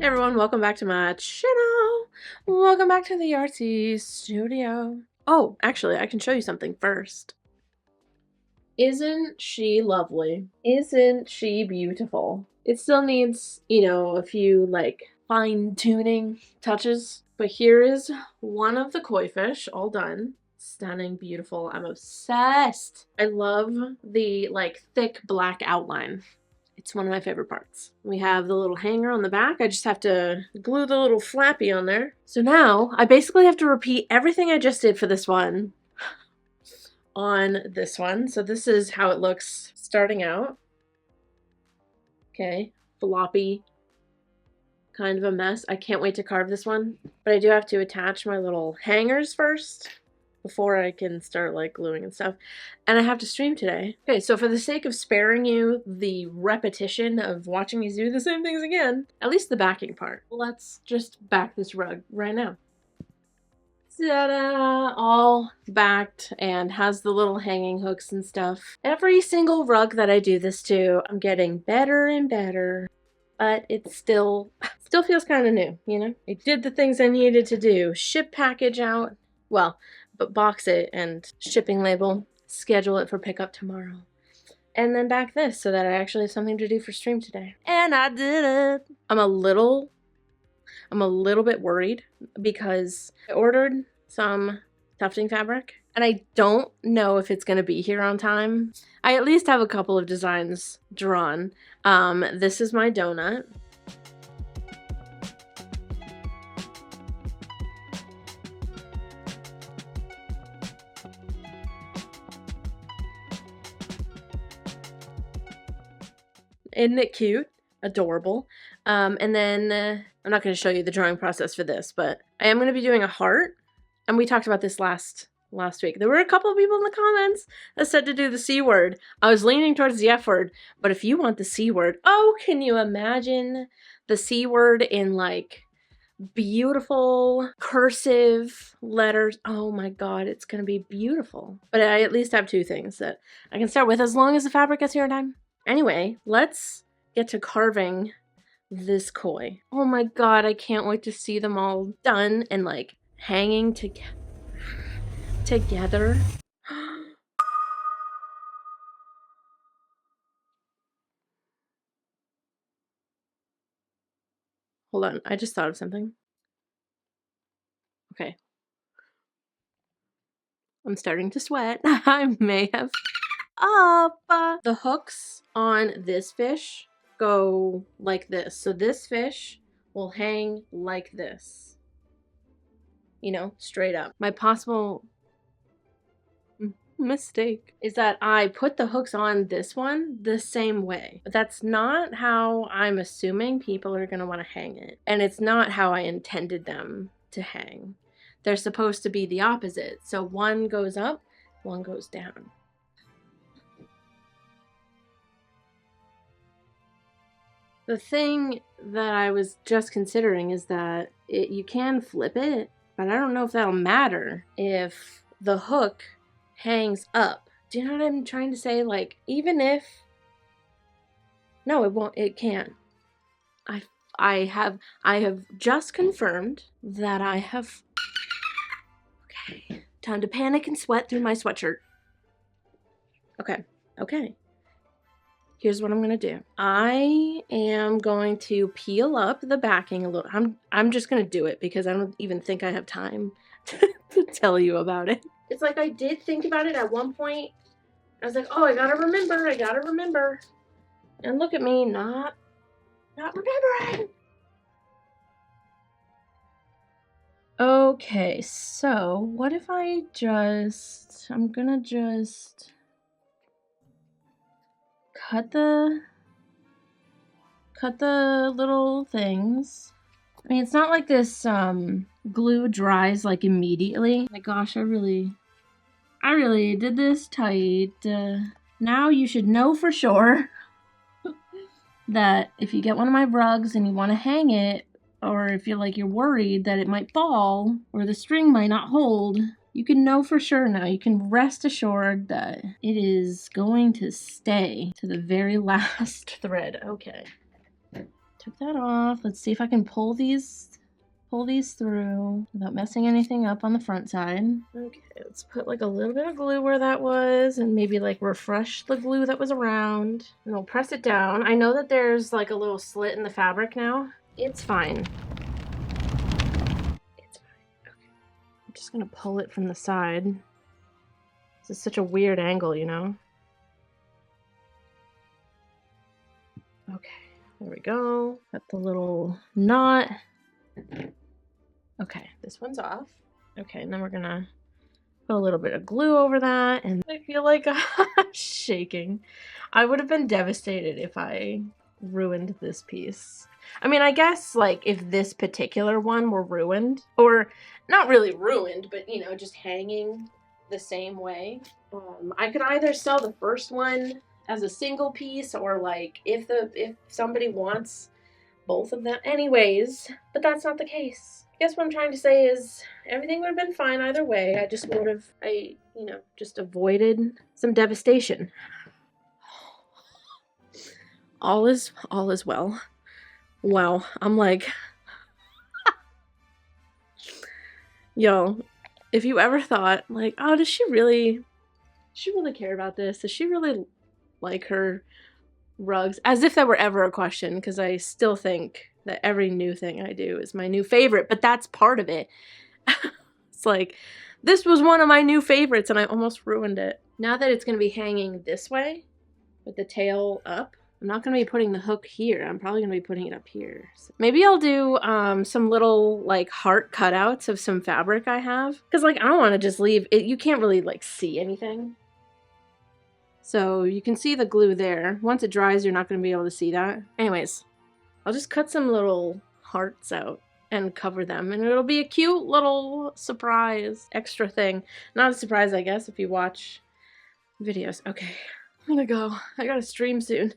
everyone, welcome back to my channel. Welcome back to the Artsy studio. Oh, actually, I can show you something first. Isn't she lovely? Isn't she beautiful? It still needs, a few like fine-tuning touches. But here is one of the koi fish all done. Stunning, beautiful. I'm obsessed. I love the like thick black outline. It's one of my favorite parts. We have the little hanger on the back. I just have to glue the little flappy on there. So now I basically have to repeat everything I just did for this one on this one. So this is how it looks starting out. Okay, floppy, kind of a mess. I can't wait to carve this one, but I do have to attach my little hangers first before I can start like gluing and stuff. And I have to stream today. Okay, so for the sake of sparing you the repetition of watching me do the same things again, at least the backing part, let's just back this rug right now. Ta-da! All backed and has the little hanging hooks and stuff. Every single rug that I do this to, I'm getting better and better, but it still feels kind of new, you know? I did the things I needed to do. Ship package out. Well, but box it and shipping label, schedule it for pickup tomorrow. And then back this so that I actually have something to do for stream today. And I did it! I'm a little bit worried because I ordered some tufting fabric and I don't know if it's going to be here on time. I at least have a couple of designs drawn. This is my donut. Isn't it cute? Adorable. And then I'm not going to show you the drawing process for this, but I am going to be doing a heart. And we talked about this last week. There were a couple of people in the comments that said to do the C word. I was leaning towards the F word, but if you want the C word, oh, can you imagine the C word in like beautiful cursive letters? Oh my God, it's going to be beautiful. But I at least have two things that I can start with as long as the fabric gets here in time. Anyway, let's get to carving this koi. Oh my God, I can't wait to see them all done and like hanging together. Hold on, I just thought of something. Okay. I'm starting to sweat. I may have up. The hooks on this fish go like this. So this fish will hang like this. You know, straight up. My possible mistake is that I put the hooks on this one the same way. But that's not how I'm assuming people are going to want to hang it. And it's not how I intended them to hang. They're supposed to be the opposite. So one goes up, one goes down. The thing that I was just considering is that you can flip it, but I don't know if that'll matter if the hook hangs up. Do you know what I'm trying to say? Like, even if... No, it won't. It can't. I have just confirmed that I have... Okay. Time to panic and sweat through my sweatshirt. Okay. Here's what I'm going to do. I am going to peel up the backing a little. I'm just going to do it because I don't even think I have time to tell you about it. It's like I did think about it at one point. I was like, oh, I gotta remember. And look at me, not remembering. Okay, so what if I'm gonna just cut the little things. I mean, it's not like this glue dries like immediately. My gosh, I really did this tight. Now you should know for sure that if you get one of my rugs and you want to hang it, or if you're worried that it might fall or the string might not hold, you can know for sure now. You can rest assured that it is going to stay to the very last thread. Okay. Took that off. Let's see if I can pull these through without messing anything up on the front side. Okay, let's put like a little bit of glue where that was and maybe like refresh the glue that was around. And we'll press it down. I know that there's like a little slit in the fabric now. It's fine. It's fine. Okay. I'm just gonna pull it from the side. This is such a weird angle, you know? Okay, there we go. Got the little knot. Okay, this one's off. Okay, and then we're gonna put a little bit of glue over that, and I feel like I'm shaking. I would have been devastated if I ruined this piece. I mean, I guess like if this particular one were ruined, or not really ruined, but you know, just hanging the same way, I could either sell the first one as a single piece, or like if somebody wants both of them anyways, but that's not the case. I guess what I'm trying to say is everything would have been fine either way. I just would have, you know, just avoided some devastation. All is well. Wow, I'm like, yo, if you ever thought like, oh, does she really care about this? Does she really like her rugs? As if that were ever a question, because I still think that every new thing I do is my new favorite, but that's part of it. It's like, this was one of my new favorites and I almost ruined it. Now that it's going to be hanging this way with the tail up, I'm not going to be putting the hook here. I'm probably going to be putting it up here. So maybe I'll do some little like heart cutouts of some fabric I have, because like I don't want to just leave it. You can't really like see anything. So you can see the glue there. Once it dries, you're not going to be able to see that. Anyways, I'll just cut some little hearts out and cover them, and it'll be a cute little surprise extra thing. Not a surprise, I guess, if you watch videos. Okay, I'm gonna go. I gotta stream soon.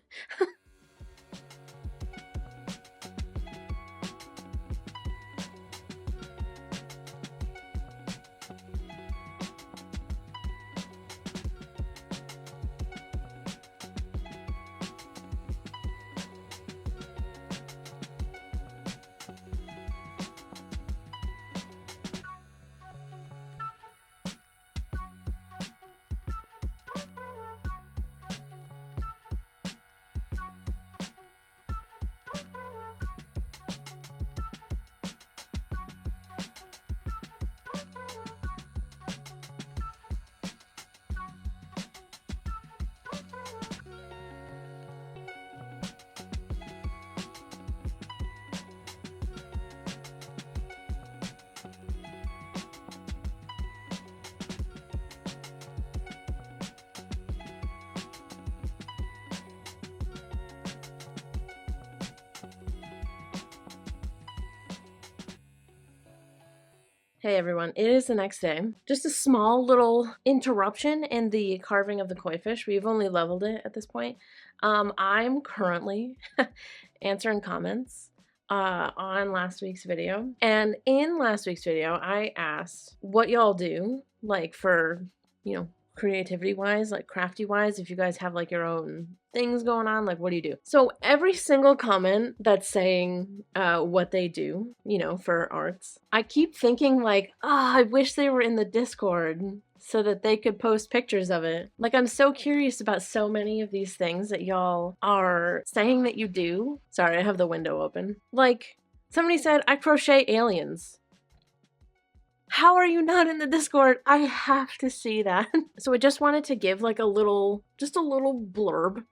Hey everyone, it is the next day. Just a small little interruption in the carving of the koi fish. We've only leveled it at this point. I'm currently answering comments on last week's video. And in last week's video, I asked what y'all do, like for, you know, creativity wise, like crafty wise, if you guys have like your own things going on, like what do you do? So every single comment that's saying what they do, you know, for arts, I keep thinking like, oh, I wish they were in the Discord so that they could post pictures of it. Like, I'm so curious about so many of these things that y'all are saying that you do. Sorry, I have the window open. Like, somebody said, I crochet aliens. How are you not in the Discord? I have to see that. So I just wanted to give like just a little blurb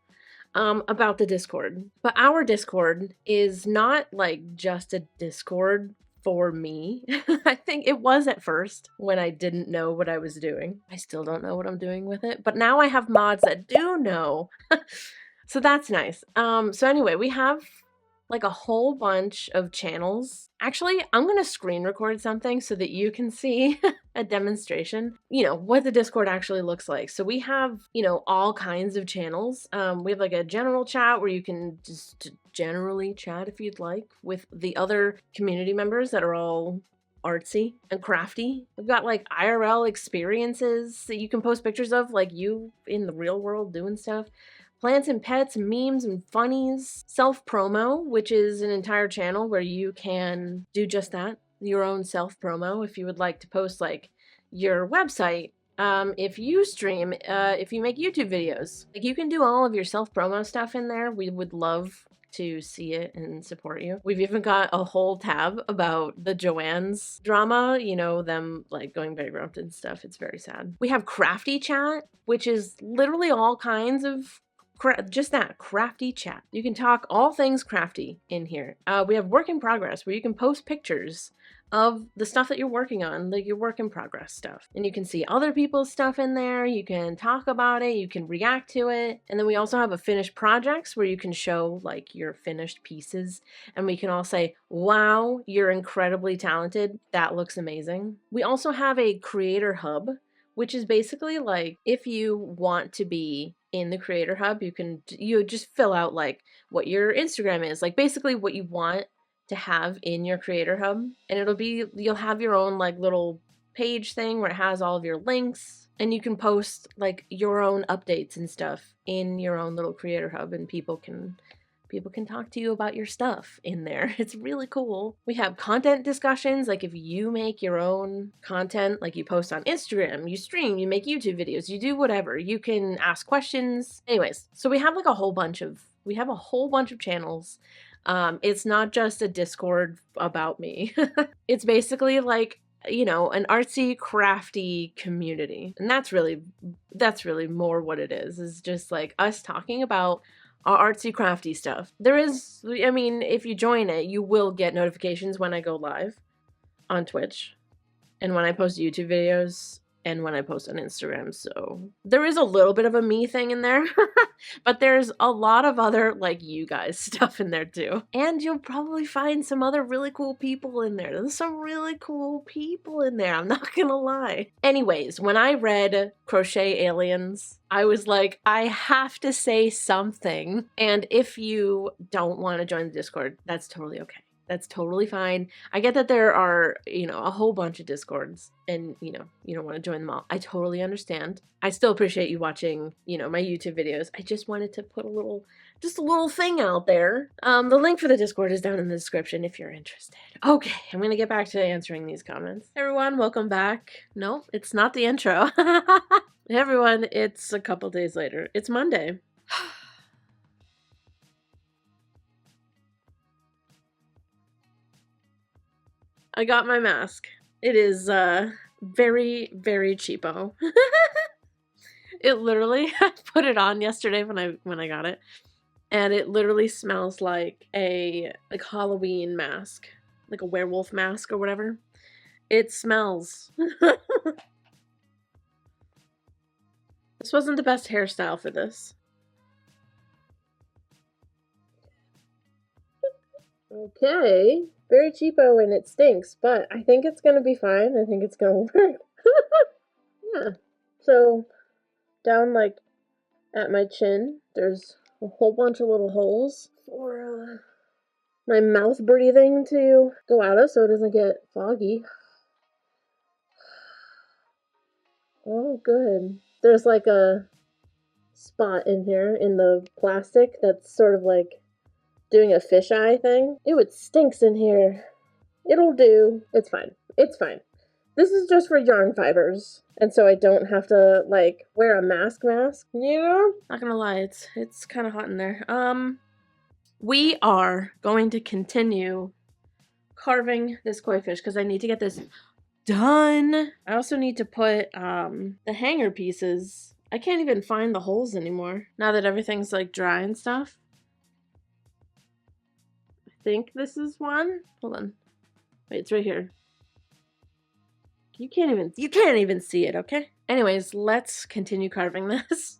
about the Discord. But our Discord is not like just a Discord for me. I think it was at first when I didn't know what I was doing. I still don't know what I'm doing with it, but now I have mods that do know. So that's nice. So anyway, we have like a whole bunch of channels. Actually, I'm gonna screen record something so that you can see a demonstration, you know, what the Discord actually looks like. So we have, you know, all kinds of channels. We have like a general chat where you can just generally chat if you'd like with the other community members that are all artsy and crafty. We've got like IRL experiences that you can post pictures of, like you in the real world doing stuff. plants and pets, memes and funnies, self-promo, which is an entire channel where you can do just that, your own self-promo if you would like to post like your website. If you stream, if you make YouTube videos, like you can do all of your self-promo stuff in there. We would love to see it and support you. We've even got a whole tab about the Joanne's drama, you know, them like going bankrupt and stuff. It's very sad. We have crafty chat, which is literally all kinds of just that crafty chat. You can talk all things crafty in here. We have work in progress where you can post pictures of the stuff that you're working on, like your work in progress stuff. And you can see other people's stuff in there. You can talk about it. You can react to it. And then we also have a finished projects where you can show like your finished pieces. And we can all say, wow, you're incredibly talented. That looks amazing. We also have a creator hub, which is basically like if you want to be in the creator hub, you just fill out like what your Instagram is, like basically what you want to have in your creator hub, and you'll have your own like little page thing where it has all of your links, and you can post like your own updates and stuff in your own little creator hub, and people can talk to you about your stuff in there. It's really cool. We have content discussions, like if you make your own content, like you post on Instagram, you stream, you make YouTube videos, you do whatever, you can ask questions. Anyways, so we have like a whole bunch of channels. It's not just a Discord about me. It's basically like, you know, an artsy, crafty community. And that's really more what it is just like us talking about our artsy, crafty stuff. I mean, if you join it, you will get notifications when I go live on Twitch and when I post YouTube videos and when I post on Instagram. So there is a little bit of a me thing in there, but there's a lot of other like you guys stuff in there too. And you'll probably find some other really cool people in there. There's some really cool people in there, I'm not gonna lie. Anyways, when I read Crochet Aliens, I was like, I have to say something. And if you don't want to join the Discord, that's totally okay. That's totally fine. I get that there are, you know, a whole bunch of Discords and, you know, you don't want to join them all. I totally understand. I still appreciate you watching, you know, my YouTube videos. I just wanted to put a little thing out there. The link for the Discord is down in the description if you're interested. Okay, I'm going to get back to answering these comments. Hey everyone, welcome back. No, it's not the intro. Hey everyone, it's a couple days later. It's Monday. I got my mask. It is very, very cheapo. It literally, I put it on yesterday when I got it, and it literally smells like a Halloween mask, like a werewolf mask or whatever. It smells. This wasn't the best hairstyle for this. Okay. Very cheapo and it stinks, but I think it's gonna be fine. I think it's gonna work. Yeah. So, down like at my chin, there's a whole bunch of little holes for my mouth breathing to go out of so it doesn't get foggy. Oh, good. There's like a spot in here in the plastic that's sort of like doing a fisheye thing. Ew, it stinks in here. It'll do. It's fine. It's fine. This is just for yarn fibers. And so I don't have to, like, wear a mask, you know? Not gonna lie, it's kind of hot in there. We are going to continue carving this koi fish because I need to get this done. I also need to put, the hanger pieces. I can't even find the holes anymore now that everything's, like, dry and stuff. I think this is one. Hold on. Wait, it's right here. You can't even see it, okay? Anyways, let's continue carving this.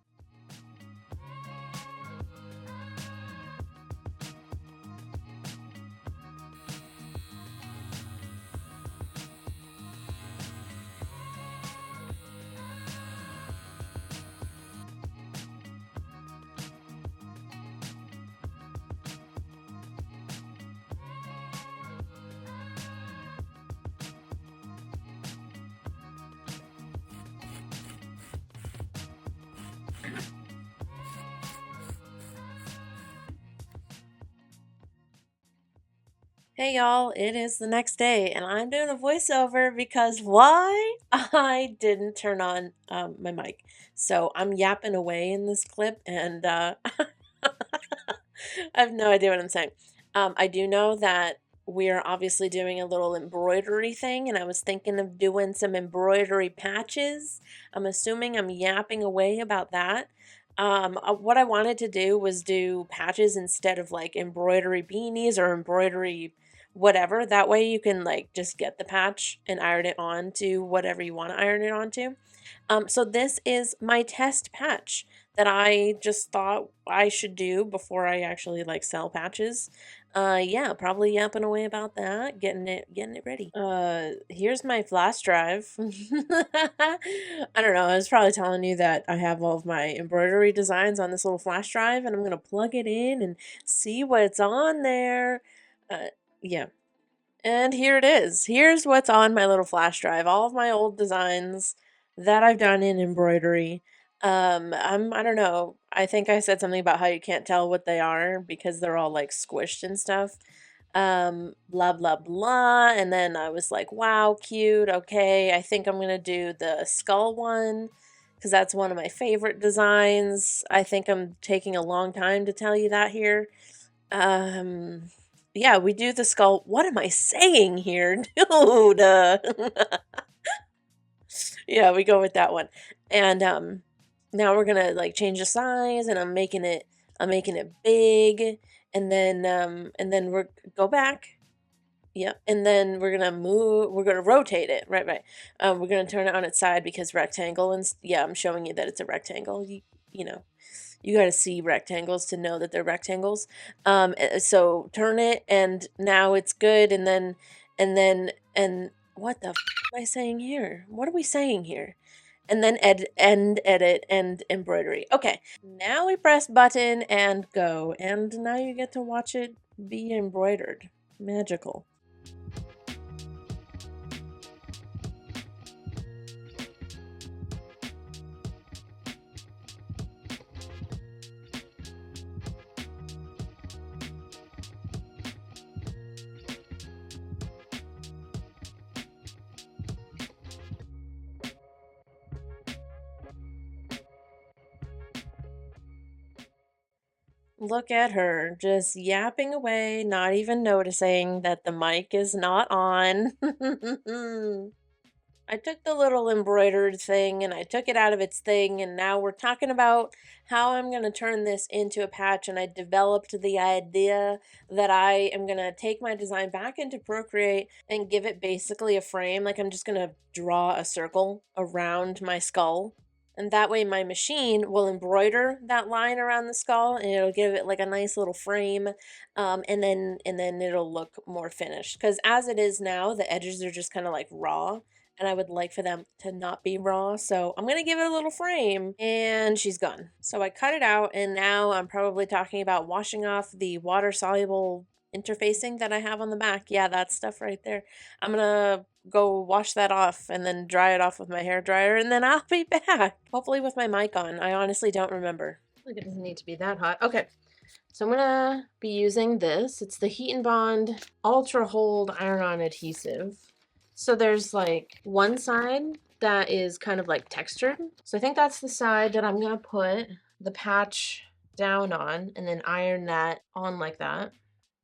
Hey y'all, it is the next day and I'm doing a voiceover because why? I didn't turn on my mic. So I'm yapping away in this clip and I have no idea what I'm saying. I do know that we're obviously doing a little embroidery thing, and I was thinking of doing some embroidery patches. I'm assuming I'm yapping away about that. What I wanted to do was do patches instead of like embroidery beanies or embroidery whatever. That way you can like just get the patch and iron it on to whatever you want to iron it onto. So this is my test patch that I just thought I should do before I actually like sell patches. Yeah, probably yapping away about that, getting it ready. Here's my flash drive. I don't know, I was probably telling you that I have all of my embroidery designs on this little flash drive and I'm gonna plug it in and see what's on there. Yeah. And here it is. Here's what's on my little flash drive. All of my old designs that I've done in embroidery. I don't know. I think I said something about how you can't tell what they are because they're all like squished and stuff. Blah blah blah. And then I was like, wow, cute. Okay, I think I'm gonna do the skull one because that's one of my favorite designs. I think I'm taking a long time to tell you that here. Um, yeah, we do the skull. What am I saying here, dude? Yeah, we go with that one. And now we're gonna like change the size, and I'm making it big, and then we're go back. Yep, and then we're gonna move. We're gonna rotate it. Right. We're gonna turn it on its side because rectangle, and yeah, I'm showing you that it's a rectangle. You know. You got to see rectangles to know that they're rectangles. So turn it, and now it's good. And what the am I saying here? What are we saying here? And then edit, and embroidery. Okay, now we press button and go, and now you get to watch it be embroidered. Magical. Look at her, just yapping away, not even noticing that the mic is not on. I took the little embroidered thing and I took it out of its thing, and now we're talking about how I'm going to turn this into a patch. And I developed the idea that I am going to take my design back into Procreate and give it basically a frame. Like I'm just going to draw a circle around my skull. And that way my machine will embroider that line around the skull, and it'll give it like a nice little frame. And then it'll look more finished. Because as it is now, the edges are just kind of like raw, and I would like for them to not be raw. So I'm going to give it a little frame, and she's gone. So I cut it out, and now I'm probably talking about washing off the water soluble interfacing that I have on the back. Yeah, that stuff right there. I'm going to go wash that off and then dry it off with my hair dryer, and then I'll be back. Hopefully with my mic on. I honestly don't remember. Like it doesn't need to be that hot. Okay. So I'm gonna be using this. It's the Heat and Bond Ultra Hold Iron-On Adhesive. So there's like one side that is kind of like textured. So I think that's the side that I'm gonna put the patch down on and then iron that on like that.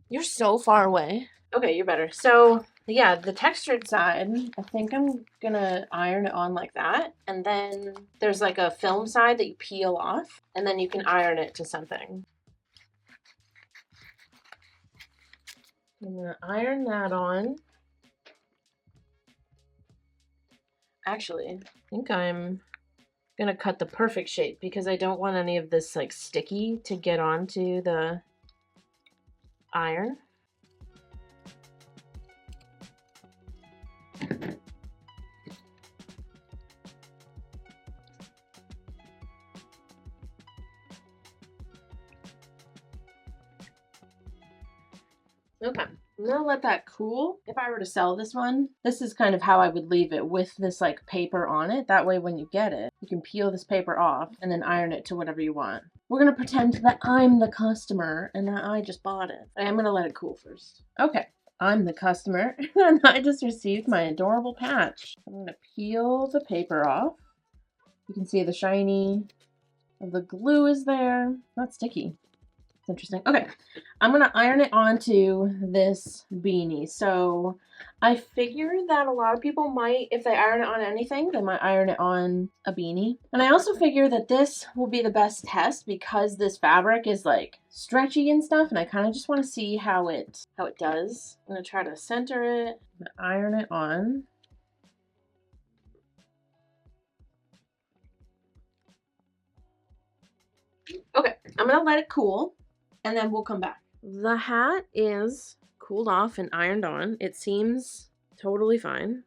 You're so far away. Okay, you're better. So yeah, the textured side, I think I'm gonna iron it on like that. And then there's like a film side that you peel off, and then you can iron it to something. I'm gonna iron that on. Actually, I think I'm gonna cut the perfect shape because I don't want any of this like sticky to get onto the iron. Okay, I'm gonna let that cool. If I were to sell this one, this is kind of how I would leave it, with this like paper on it. That way when you get it, you can peel this paper off and then iron it to whatever you want. We're gonna pretend that I'm the customer and that I just bought it. I am gonna let it cool first. Okay, I'm the customer and I just received my adorable patch. I'm going to peel the paper off. You can see the shiny of the glue is there. Not sticky. It's interesting. Okay, I'm going to iron it onto this beanie. So I figure that a lot of people might, if they iron it on anything, they might iron it on a beanie. And I also figure that this will be the best test because this fabric is like stretchy and stuff, and I kind of just want to see how it does. I'm going to try to center it, I'm gonna iron it on. Okay, I'm going to let it cool and then we'll come back. The hat is cooled off and ironed on. It seems totally fine.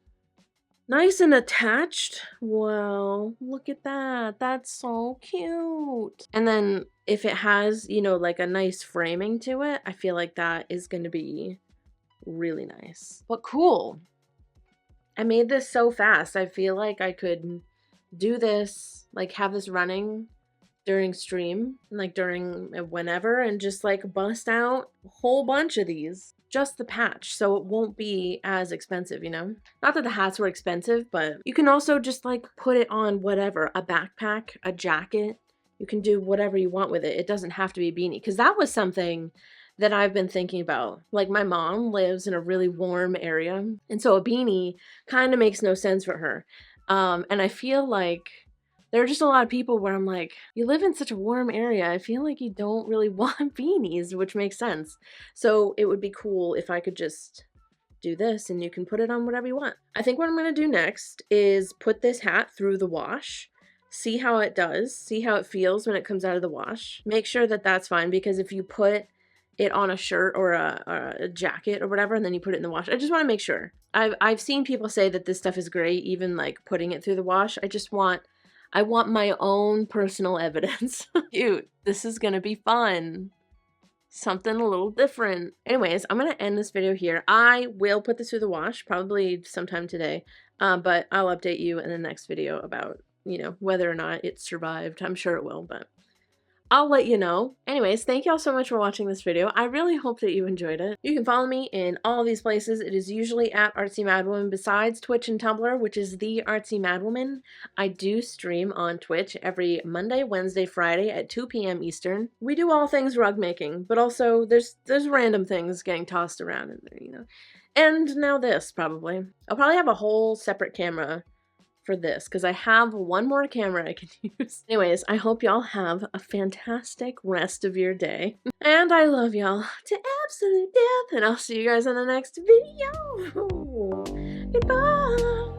Nice and attached. Well, look at that. That's so cute. And then if it has, you know, like a nice framing to it, I feel like that is going to be really nice. But cool. I made this so fast. I feel like I could do this, like have this running during stream, like during whenever, and just like bust out a whole bunch of these. Just the patch, so it won't be as expensive, you know? Not that the hats were expensive, but you can also just like put it on whatever, a backpack, a jacket. You can do whatever you want with it. It doesn't have to be a beanie, because that was something that I've been thinking about. Like my mom lives in a really warm area, and so a beanie kind of makes no sense for her. And I feel like there are just a lot of people where I'm like, you live in such a warm area, I feel like you don't really want beanies, which makes sense. So it would be cool if I could just do this and you can put it on whatever you want. I think what I'm going to do next is put this hat through the wash, see how it does, see how it feels when it comes out of the wash. Make sure that that's fine, because if you put it on a shirt or a jacket or whatever and then you put it in the wash, I just want to make sure. I've seen people say that this stuff is great, even like putting it through the wash. I want my own personal evidence. Cute. This is gonna be fun. Something a little different. Anyways, I'm gonna end this video here. I will put this through the wash probably sometime today, but I'll update you in the next video about, you know, whether or not it survived. I'm sure it will, but I'll let you know. Anyways, thank y'all so much for watching this video. I really hope that you enjoyed it. You can follow me in all these places. It is usually at Artsymadwoman, besides Twitch and Tumblr, which is the Artsymadwoman. I do stream on Twitch every Monday, Wednesday, Friday at 2 p.m. Eastern. We do all things rug making, but also there's random things getting tossed around in there, you know. And now this, probably. I'll probably have a whole separate camera for this, because I have one more camera I can use. Anyways, I hope y'all have a fantastic rest of your day. And I love y'all to absolute death, and I'll see you guys in the next video. Goodbye!